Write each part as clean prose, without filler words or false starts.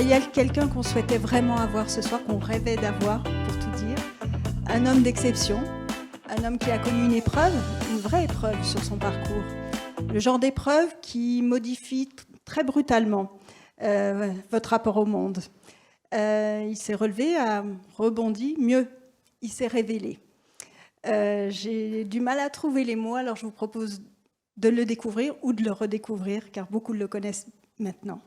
il y a quelqu'un qu'on souhaitait vraiment avoir ce soir, qu'on rêvait d'avoir, pour tout dire. Un homme d'exception, un homme qui a connu une épreuve, une vraie épreuve sur son parcours. Le genre d'épreuve qui modifie très brutalement votre rapport au monde. Il s'est relevé, a rebondi, mieux, il s'est révélé. J'ai du mal à trouver les mots, alors je vous propose de le découvrir ou de le redécouvrir, car beaucoup le connaissent maintenant.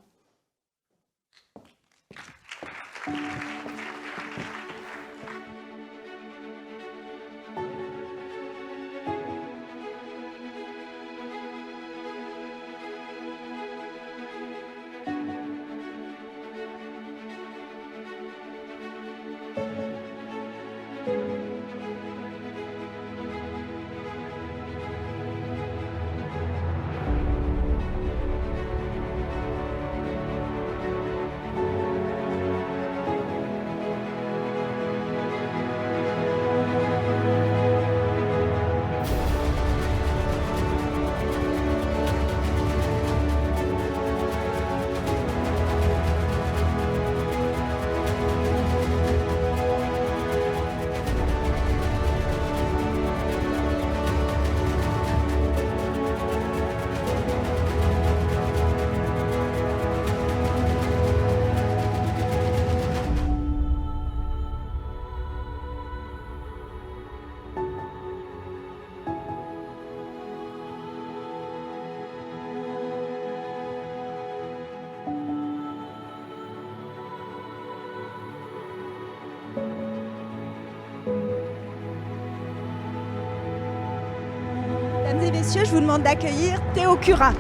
Mesdames et messieurs, je vous demande d'accueillir Théo Curin.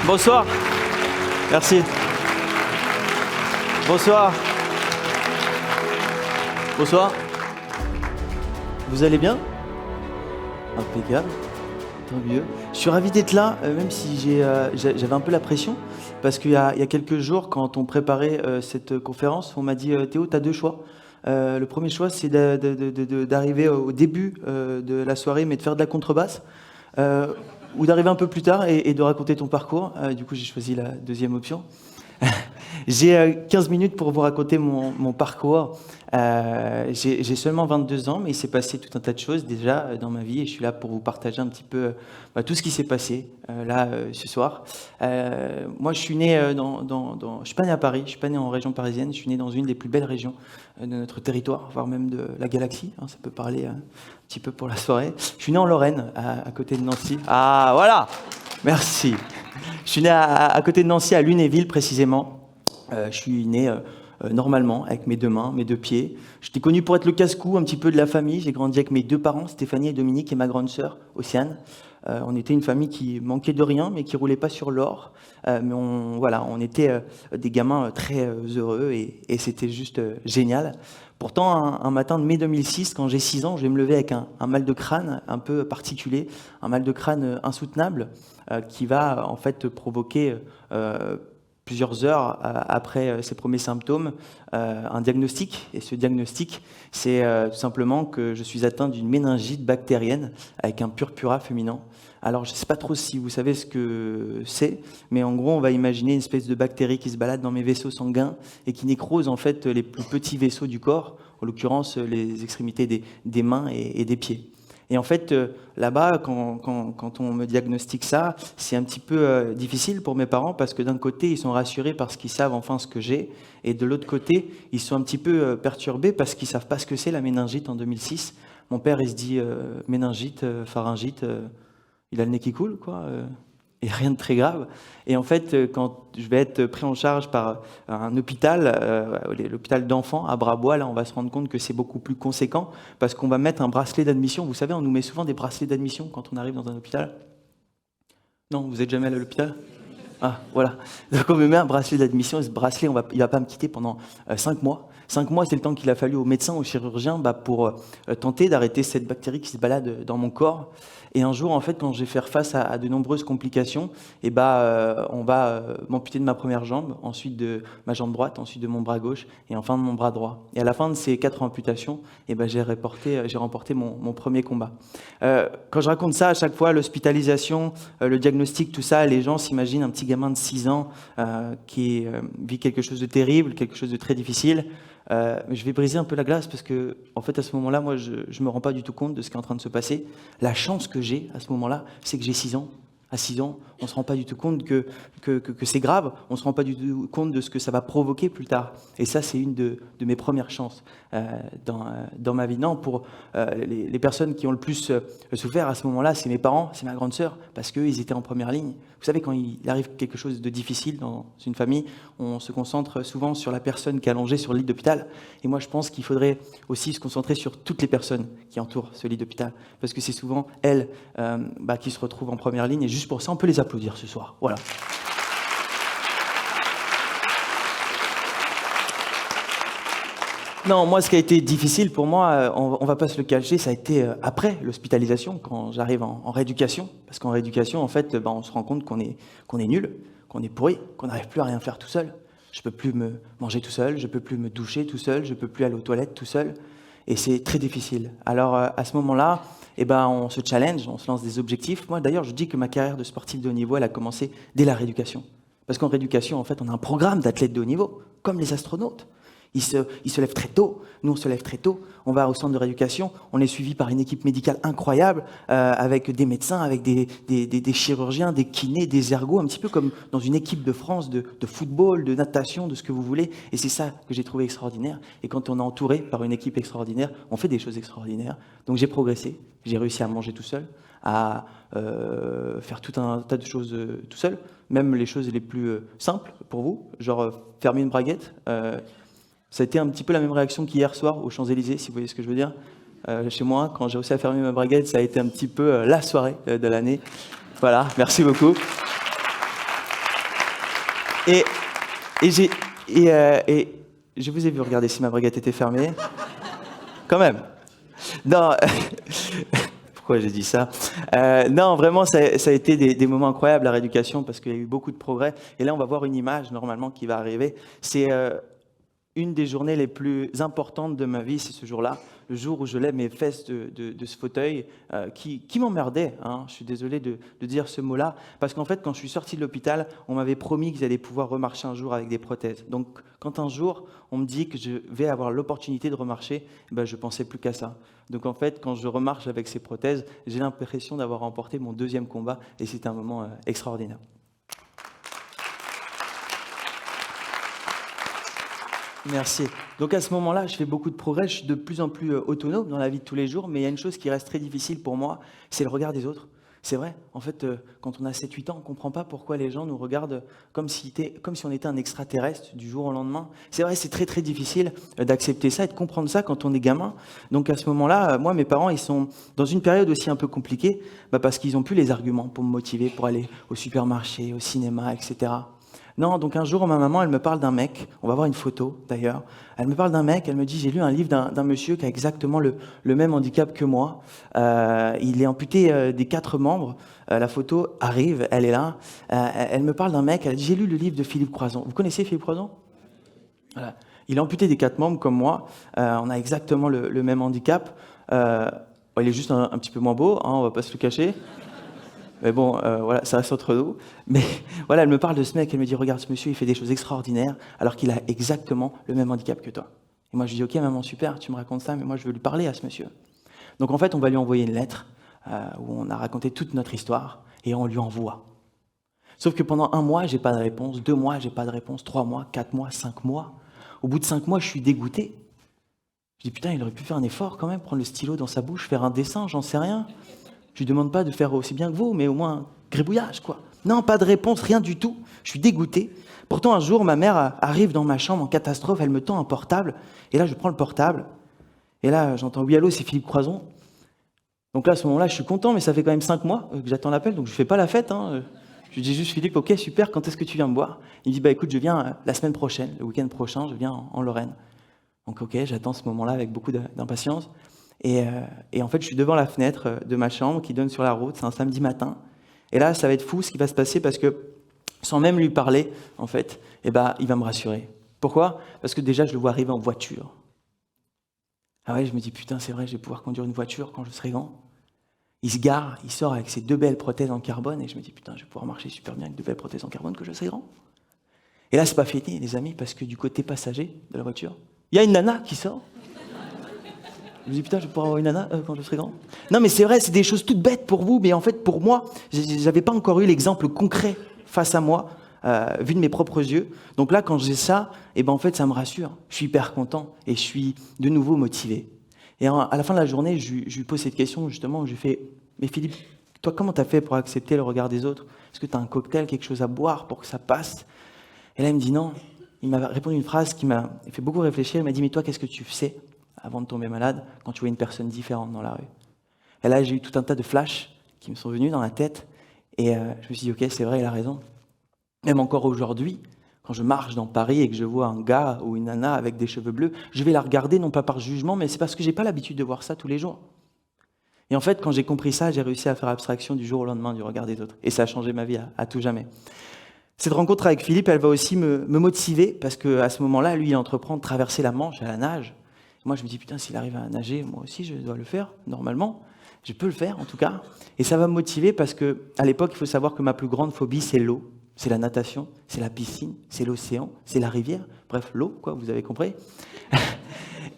Bonsoir. Merci. Bonsoir. Bonsoir. Vous allez bien? Impeccable. Tant mieux. Je suis ravi d'être là, même si j'avais un peu la pression, parce qu'il y a quelques jours, quand on préparait cette conférence, on m'a dit Théo, tu as deux choix. Le premier choix, c'est d'arriver au début de la soirée, mais de faire de la contrebasse, ou d'arriver un peu plus tard et de raconter ton parcours. Du coup, j'ai choisi la deuxième option. J'ai 15 minutes pour vous raconter mon parcours. J'ai seulement 22 ans, mais il s'est passé tout un tas de choses déjà dans ma vie et je suis là pour vous partager un petit peu tout ce qui s'est passé ce soir. Moi, je suis né je suis pas né à Paris, je suis pas né en région parisienne, je suis né dans une des plus belles régions de notre territoire, voire même de la galaxie. Ça peut parler un petit peu pour la soirée. Je suis né en Lorraine, à côté de Nancy. Ah, voilà! Merci. Je suis né à côté de Nancy, à Lunéville précisément. Je suis né normalement, avec mes deux mains, mes deux pieds. J'étais connu pour être le casse-cou un petit peu de la famille. J'ai grandi avec mes deux parents, Stéphanie et Dominique, et ma grande sœur, Océane. On était une famille qui manquait de rien, mais qui roulait pas sur l'or. Mais on était des gamins très heureux et c'était juste génial. Pourtant, un matin de mai 2006, quand j'ai 6 ans, je vais me lever avec un mal de crâne un peu particulier, un mal de crâne insoutenable qui va en fait provoquer plusieurs heures après ces premiers symptômes, un diagnostic. Et ce diagnostic, c'est tout simplement que je suis atteint d'une méningite bactérienne avec un purpura féminin. Alors, je ne sais pas trop si vous savez ce que c'est, mais en gros, on va imaginer une espèce de bactérie qui se balade dans mes vaisseaux sanguins et qui nécrose en fait les plus petits vaisseaux du corps, en l'occurrence les extrémités des mains et des pieds. Et en fait, là-bas, quand on me diagnostique ça, c'est un petit peu difficile pour mes parents parce que d'un côté, ils sont rassurés parce qu'ils savent enfin ce que j'ai, et de l'autre côté, ils sont un petit peu perturbés parce qu'ils savent pas ce que c'est la méningite en 2006. Mon père, il se dit méningite, pharyngite, il a le nez qui coule, quoi. Et rien de très grave. Et en fait, quand je vais être pris en charge par un hôpital, l'hôpital d'enfants à Brabois, là, on va se rendre compte que c'est beaucoup plus conséquent parce qu'on va mettre un bracelet d'admission. Vous savez, on nous met souvent des bracelets d'admission quand on arrive dans un hôpital. Non, vous n'êtes jamais allé à l'hôpital? Ah, voilà. Donc on me met un bracelet d'admission et ce bracelet, il ne va pas me quitter pendant 5 mois. 5 mois, c'est le temps qu'il a fallu aux médecins, aux chirurgiens, pour tenter d'arrêter cette bactérie qui se balade dans mon corps. Et un jour, en fait, quand je vais faire face à de nombreuses complications, on va m'amputer de ma première jambe, ensuite de ma jambe droite, ensuite de mon bras gauche, et enfin de mon bras droit. Et à la fin de ces 4 amputations, j'ai remporté mon premier combat. Quand je raconte ça, à chaque fois, l'hospitalisation, le diagnostic, tout ça, les gens s'imaginent un petit gamin de 6 ans qui vit quelque chose de terrible, quelque chose de très difficile. Je vais briser un peu la glace parce que, en fait, à ce moment-là, moi, je ne me rends pas du tout compte de ce qui est en train de se passer. La chance que j'ai à ce moment-là, c'est que j'ai 6 ans. À 6 ans, on ne se rend pas du tout compte que c'est grave, on ne se rend pas du tout compte de ce que ça va provoquer plus tard. Et ça, c'est une de mes premières chances dans ma vie. Non, pour les personnes qui ont le plus souffert à ce moment-là, c'est mes parents, c'est ma grande sœur, parce qu'eux, ils étaient en première ligne. Vous savez, quand il arrive quelque chose de difficile dans une famille, on se concentre souvent sur la personne qui est allongée sur le lit d'hôpital. Et moi, je pense qu'il faudrait aussi se concentrer sur toutes les personnes qui entourent ce lit d'hôpital, parce que c'est souvent elles qui se retrouvent en première ligne. Et juste pour ça, on peut les applaudir ce soir. Voilà. Non, moi, ce qui a été difficile pour moi, on va pas se le cacher, ça a été après l'hospitalisation, quand j'arrive en rééducation. Parce qu'en rééducation, en fait, on se rend compte qu'on est nul, qu'on est pourri, qu'on n'arrive plus à rien faire tout seul. Je peux plus me manger tout seul, je peux plus me doucher tout seul, je peux plus aller aux toilettes tout seul. Et c'est très difficile. Alors, à ce moment-là, on se challenge, on se lance des objectifs. Moi, d'ailleurs, je dis que ma carrière de sportif de haut niveau, elle a commencé dès la rééducation. Parce qu'en rééducation, en fait, on a un programme d'athlètes de haut niveau, comme les astronautes. Ils se lèvent très tôt, nous on se lève très tôt, on va au centre de rééducation, on est suivi par une équipe médicale incroyable, avec des médecins, avec des chirurgiens, des kinés, des ergots, un petit peu comme dans une équipe de France de football, de natation, de ce que vous voulez. Et c'est ça que j'ai trouvé extraordinaire. Et quand on est entouré par une équipe extraordinaire, on fait des choses extraordinaires. Donc j'ai progressé, j'ai réussi à manger tout seul, à faire tout un tas de choses tout seul, même les choses les plus simples pour vous, genre fermer une braguette. Ça a été un petit peu la même réaction qu'hier soir aux Champs-Élysées, si vous voyez ce que je veux dire. Chez moi, quand j'ai réussi à fermer ma braguette, ça a été un petit peu la soirée de l'année. Voilà, merci beaucoup. Et je vous ai vu regarder si ma braguette était fermée. Quand même. Non. Pourquoi j'ai dit ça? Non, vraiment, ça a été des moments incroyables, la rééducation, parce qu'il y a eu beaucoup de progrès. Et là, on va voir une image, normalement, qui va arriver. C'est une des journées les plus importantes de ma vie, c'est ce jour-là, le jour où je lève mes fesses de ce fauteuil qui m'emmerdait. Hein. Je suis désolé de dire ce mot-là, parce qu'en fait, quand je suis sorti de l'hôpital, on m'avait promis qu'ils allaient pouvoir remarcher un jour avec des prothèses. Donc, quand un jour, on me dit que je vais avoir l'opportunité de remarcher, je pensais plus qu'à ça. Donc, en fait, quand je remarche avec ces prothèses, j'ai l'impression d'avoir remporté mon 2e combat, et c'est un moment extraordinaire. Merci. Donc à ce moment-là, je fais beaucoup de progrès, je suis de plus en plus autonome dans la vie de tous les jours, mais il y a une chose qui reste très difficile pour moi, c'est le regard des autres. C'est vrai, en fait, quand on a 7-8 ans, on ne comprend pas pourquoi les gens nous regardent comme si on était un extraterrestre du jour au lendemain. C'est vrai, c'est très très difficile d'accepter ça et de comprendre ça quand on est gamin. Donc à ce moment-là, moi, mes parents, ils sont dans une période aussi un peu compliquée, parce qu'ils n'ont plus les arguments pour me motiver, pour aller au supermarché, au cinéma, etc. Non, donc un jour, ma maman, elle me parle d'un mec, on va voir une photo d'ailleurs, elle me parle d'un mec, elle me dit, j'ai lu un livre d'un monsieur qui a exactement le même handicap que moi, il est amputé des 4 membres, la photo arrive, elle est là, elle me parle d'un mec, elle dit, j'ai lu le livre de Philippe Croizon. Vous connaissez Philippe Croizon? Voilà. Il est amputé des 4 membres comme moi, on a exactement le même handicap, il est juste un petit peu moins beau, hein, on va pas se le cacher. Mais bon, voilà, ça reste entre nous. Mais voilà, elle me parle de ce mec, elle me dit, regarde, ce monsieur, il fait des choses extraordinaires, alors qu'il a exactement le même handicap que toi. Et moi, je dis, ok, maman, super, tu me racontes ça, mais moi, je veux lui parler à ce monsieur. Donc, en fait, on va lui envoyer une lettre où on a raconté toute notre histoire, et on lui envoie. Sauf que pendant 1 mois, j'ai pas de réponse, 2 mois, j'ai pas de réponse, 3 mois, 4 mois, 5 mois. Au bout de 5 mois, je suis dégoûté. Je dis, putain, il aurait pu faire un effort quand même, prendre le stylo dans sa bouche, faire un dessin, j'en sais rien. Je lui demande pas de faire aussi bien que vous, mais au moins un gribouillage, quoi. Non, pas de réponse, rien du tout. Je suis dégoûté. Pourtant, un jour, ma mère arrive dans ma chambre en catastrophe, elle me tend un portable, et là, je prends le portable, et là, j'entends « Oui, allô, c'est Philippe Croizon ». Donc là, à ce moment-là, je suis content, mais ça fait quand même 5 mois que j'attends l'appel, donc je fais pas la fête. Hein. Je lui dis juste « Philippe, ok, super, quand est-ce que tu viens me voir ?» Il me dit « Écoute, je viens la semaine prochaine, le week-end prochain, je viens en Lorraine. » Donc ok, j'attends ce moment-là avec beaucoup d'impatience. Et en fait, je suis devant la fenêtre de ma chambre qui donne sur la route, c'est un samedi matin. Et là, ça va être fou ce qui va se passer parce que, sans même lui parler, en fait, il va me rassurer. Pourquoi ? Parce que déjà, je le vois arriver en voiture. Ah ouais, je me dis, putain, c'est vrai, je vais pouvoir conduire une voiture quand je serai grand. Il se gare, il sort avec ses 2 belles prothèses en carbone, et je me dis, putain, je vais pouvoir marcher super bien avec 2 belles prothèses en carbone quand je serai grand. Et là, c'est pas fini, les amis, parce que du côté passager de la voiture, il y a une nana qui sort. Je me dis, putain, je vais pouvoir avoir une nana quand je serai grand. Non, mais c'est vrai, c'est des choses toutes bêtes pour vous, mais en fait, pour moi, j'avais pas encore eu l'exemple concret face à moi, vu de mes propres yeux. Donc là, quand j'ai ça, en fait, ça me rassure. Je suis hyper content et je suis de nouveau motivé. Et à la fin de la journée, je lui pose cette question, justement, où je lui fais, mais Philippe, toi, comment tu as fait pour accepter le regard des autres ? Est-ce que tu as un cocktail, quelque chose à boire pour que ça passe ? Et là, il me dit non. Il m'a répondu une phrase qui m'a fait beaucoup réfléchir. Il m'a dit, mais toi, qu'est-ce que tu sais avant de tomber malade quand tu vois une personne différente dans la rue ? Et là, j'ai eu tout un tas de flashs qui me sont venus dans la tête. Et je me suis dit, ok, c'est vrai, il a raison. Même encore aujourd'hui, quand je marche dans Paris et que je vois un gars ou une nana avec des cheveux bleus, je vais la regarder, non pas par jugement, mais c'est parce que je n'ai pas l'habitude de voir ça tous les jours. Et en fait, quand j'ai compris ça, j'ai réussi à faire abstraction du jour au lendemain du regard des autres. Et ça a changé ma vie à tout jamais. Cette rencontre avec Philippe, elle va aussi me motiver, parce qu'à ce moment-là, lui, il entreprend de traverser la Manche à la nage. Moi, je me dis, putain, s'il arrive à nager, moi aussi, je dois le faire, normalement. Je peux le faire, en tout cas. Et ça va me motiver parce qu'à l'époque, il faut savoir que ma plus grande phobie, c'est l'eau. C'est la natation, c'est la piscine, c'est l'océan, c'est la rivière. Bref, l'eau, quoi, vous avez compris.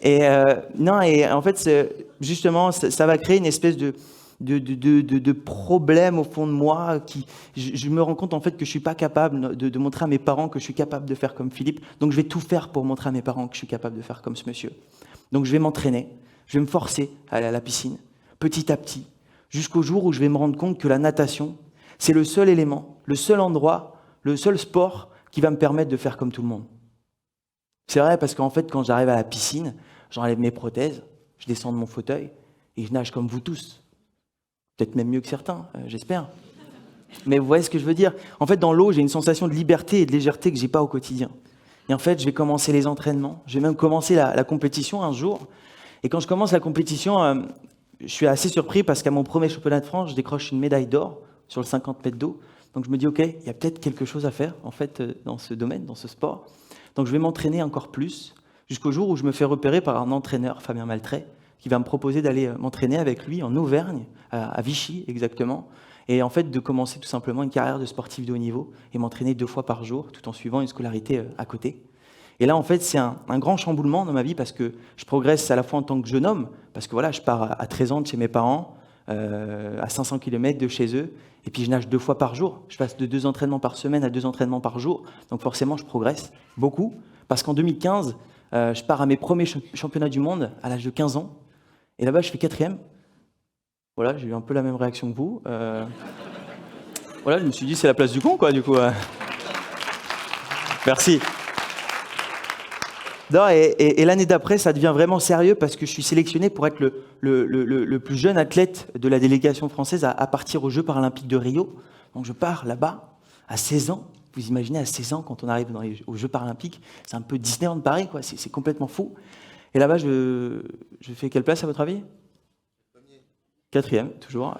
Et en fait, justement, ça va créer une espèce de problème au fond de moi. Je me rends compte, en fait, que je ne suis pas capable de montrer à mes parents que je suis capable de faire comme Philippe. Donc, je vais tout faire pour montrer à mes parents que je suis capable de faire comme ce monsieur. Donc, je vais m'entraîner, je vais me forcer à aller à la piscine, petit à petit, jusqu'au jour où je vais me rendre compte que la natation, c'est le seul élément, le seul endroit, le seul sport qui va me permettre de faire comme tout le monde. C'est vrai parce qu'en fait, quand j'arrive à la piscine, j'enlève mes prothèses, je descends de mon fauteuil et je nage comme vous tous. Peut-être même mieux que certains, j'espère. Mais vous voyez ce que je veux dire ? En fait, dans l'eau, j'ai une sensation de liberté et de légèreté que je n'ai pas au quotidien. Et en fait, je vais commencer les entraînements. Je vais même commencer la compétition un jour. Et quand je commence la compétition, je suis assez surpris parce qu'à mon premier championnat de France, je décroche une médaille d'or sur le 50 mètres d'eau. Donc je me dis, ok, il y a peut-être quelque chose à faire en fait dans ce domaine, dans ce sport. Donc je vais m'entraîner encore plus jusqu'au jour où je me fais repérer par un entraîneur, Fabien Maltrait, qui va me proposer d'aller m'entraîner avec lui en Auvergne, à Vichy exactement. Et en fait, de commencer tout simplement une carrière de sportif de haut niveau et m'entraîner 2 fois par jour tout en suivant une scolarité à côté. Et là, en fait, c'est un grand chamboulement dans ma vie parce que je progresse à la fois en tant que jeune homme, parce que voilà, je pars à 13 ans de chez mes parents, à 500 km de chez eux, et puis je nage 2 fois par jour. Je passe de 2 entraînements par semaine à 2 entraînements par jour, donc forcément, je progresse beaucoup, parce qu'en 2015, je pars à mes premiers championnats du monde à l'âge de 15 ans, et là-bas, je fais 4e. Voilà, j'ai eu un peu la même réaction que vous. Voilà, je me suis dit, c'est la place du con, quoi, du coup. Merci. Non, et l'année d'après, ça devient vraiment sérieux parce que je suis sélectionné pour être le plus jeune athlète de la délégation française à partir aux Jeux paralympiques de Rio. Donc je pars là-bas à 16 ans. Vous imaginez, à 16 ans, quand on arrive aux Jeux paralympiques, c'est un peu Disneyland Paris, quoi. C'est complètement fou. Et là-bas, je fais quelle place à votre avis ? 4e, toujours.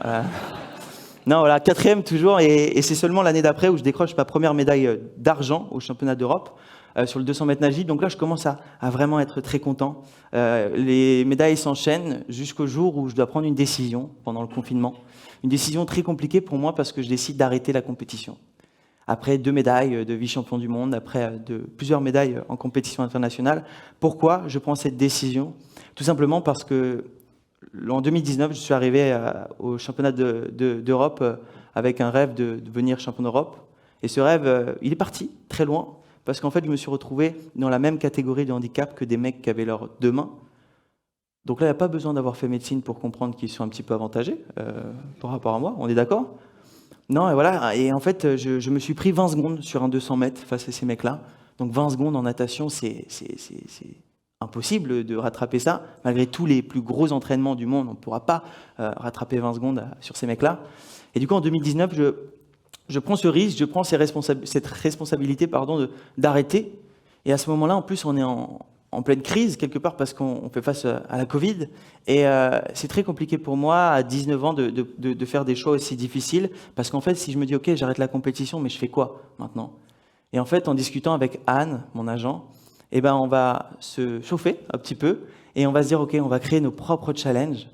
Non, voilà, 4e toujours. Et c'est seulement l'année d'après où je décroche ma première médaille d'argent au championnat d'Europe. Sur le 200 mètres nage libre. Donc là, je commence à vraiment être très content. Les médailles s'enchaînent jusqu'au jour où je dois prendre une décision pendant le confinement. Une décision très compliquée pour moi parce que je décide d'arrêter la compétition. Après 2 médailles de vice-champion du monde, après plusieurs médailles en compétition internationale. Pourquoi je prends cette décision ? Tout simplement parce que en 2019, je suis arrivé au championnat d'Europe avec un rêve de devenir champion d'Europe. Et ce rêve, il est parti très loin. Parce qu'en fait, je me suis retrouvé dans la même catégorie de handicap que des mecs qui avaient leurs 2 mains. Donc là, il n'y a pas besoin d'avoir fait médecine pour comprendre qu'ils sont un petit peu avantagés par rapport à moi. On est d'accord ? Non, et voilà. Et en fait, je me suis pris 20 secondes sur un 200 mètres face à ces mecs-là. Donc 20 secondes en natation, c'est impossible de rattraper ça. Malgré tous les plus gros entraînements du monde, on ne pourra pas rattraper 20 secondes sur ces mecs-là. Et du coup, en 2019, je prends ce risque, je prends cette responsabilité d'arrêter. Et à ce moment-là, en plus, on est en pleine crise, quelque part, parce qu'on fait face à la Covid. Et c'est très compliqué pour moi, à 19 ans, de faire des choix aussi difficiles. Parce qu'en fait, si je me dis, OK, j'arrête la compétition, mais je fais quoi maintenant? Et en fait, en discutant avec Anne, mon agent, eh ben, on va se chauffer un petit peu et on va se dire, OK, on va créer nos propres challenges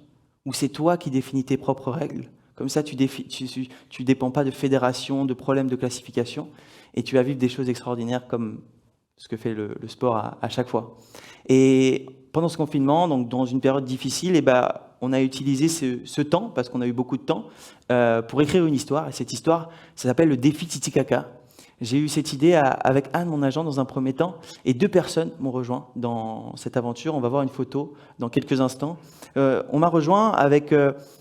où c'est toi qui définis tes propres règles. Comme ça, tu dépends pas de fédération, de problèmes de classification et tu vas vivre des choses extraordinaires comme ce que fait le sport à chaque fois. Et pendant ce confinement, donc dans une période difficile, eh ben, on a utilisé ce temps, parce qu'on a eu beaucoup de temps, pour écrire une histoire. Et cette histoire, ça s'appelle le défi Titicaca. J'ai eu cette idée avec Anne, mon agent, dans un premier temps, et 2 personnes m'ont rejoint dans cette aventure. On va voir une photo dans quelques instants. On m'a rejoint avec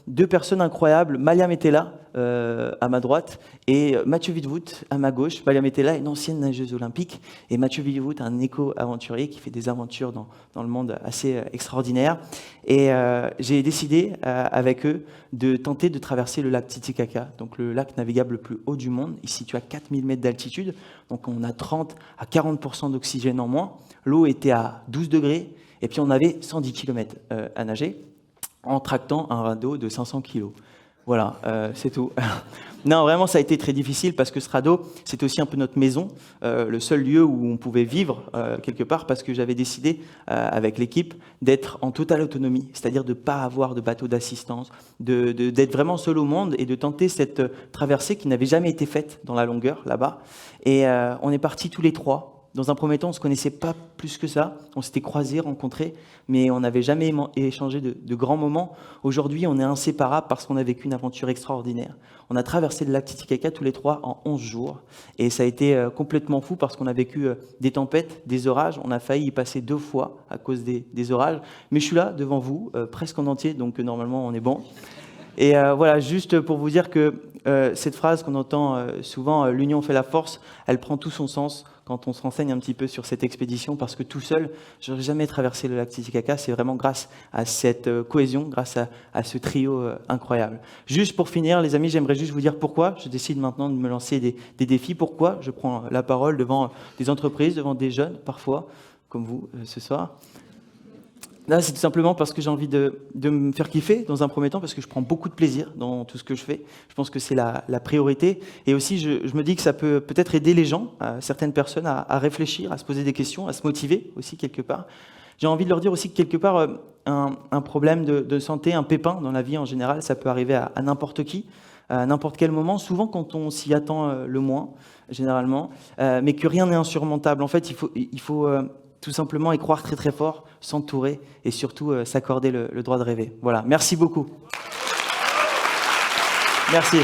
2 personnes incroyables. Malia Metella, à ma droite, et Mathieu Vidvoet à ma gauche. Malia Metella, une ancienne nageuse olympique, et Mathieu Vidvoet, un éco-aventurier qui fait des aventures dans le monde assez extraordinaires. Et j'ai décidé avec eux de tenter de traverser le lac Titicaca, donc le lac navigable le plus haut du monde. Il se situe à 4000 mètres d'altitude, donc on a 30 à 40% d'oxygène en moins. L'eau était à 12 degrés, et puis on avait 110 km à nager, en tractant un radeau de 500 kg. Voilà, c'est tout. Non, vraiment, ça a été très difficile parce que ce radeau, c'était aussi un peu notre maison, le seul lieu où on pouvait vivre quelque part, parce que j'avais décidé avec l'équipe d'être en totale autonomie, c'est-à-dire de ne pas avoir de bateau d'assistance, d'être vraiment seul au monde et de tenter cette traversée qui n'avait jamais été faite dans la longueur là-bas. Et on est partis tous les 3. Dans un premier temps, on ne se connaissait pas plus que ça. On s'était croisés, rencontrés, mais on n'avait jamais échangé de grands moments. Aujourd'hui, on est inséparables parce qu'on a vécu une aventure extraordinaire. On a traversé le lac Titicaca tous les 3 en 11 jours. Et ça a été complètement fou parce qu'on a vécu des tempêtes, des orages. On a failli y passer 2 fois à cause des orages. Mais je suis là, devant vous, presque en entier, donc normalement, on est bon. Et voilà, juste pour vous dire que cette phrase qu'on entend souvent, l'union fait la force, elle prend tout son sens quand on se renseigne un petit peu sur cette expédition, parce que tout seul, je n'aurais jamais traversé le lac Titicaca. C'est vraiment grâce à cette cohésion, grâce à ce trio incroyable. Juste pour finir, les amis, j'aimerais juste vous dire pourquoi je décide maintenant de me lancer des défis, pourquoi je prends la parole devant des entreprises, devant des jeunes, parfois, comme vous ce soir. Là, c'est tout simplement parce que j'ai envie de me faire kiffer dans un premier temps, parce que je prends beaucoup de plaisir dans tout ce que je fais. Je pense que c'est la priorité. Et aussi, je me dis que ça peut peut-être aider les gens, certaines personnes, à réfléchir, à se poser des questions, à se motiver aussi quelque part. J'ai envie de leur dire aussi que quelque part, un problème de santé, un pépin dans la vie en général, ça peut arriver à n'importe qui, à n'importe quel moment, souvent quand on s'y attend le moins, généralement, mais que rien n'est insurmontable. En fait, il faut tout simplement y croire très très fort, s'entourer et surtout s'accorder le droit de rêver. Voilà, merci beaucoup. Merci.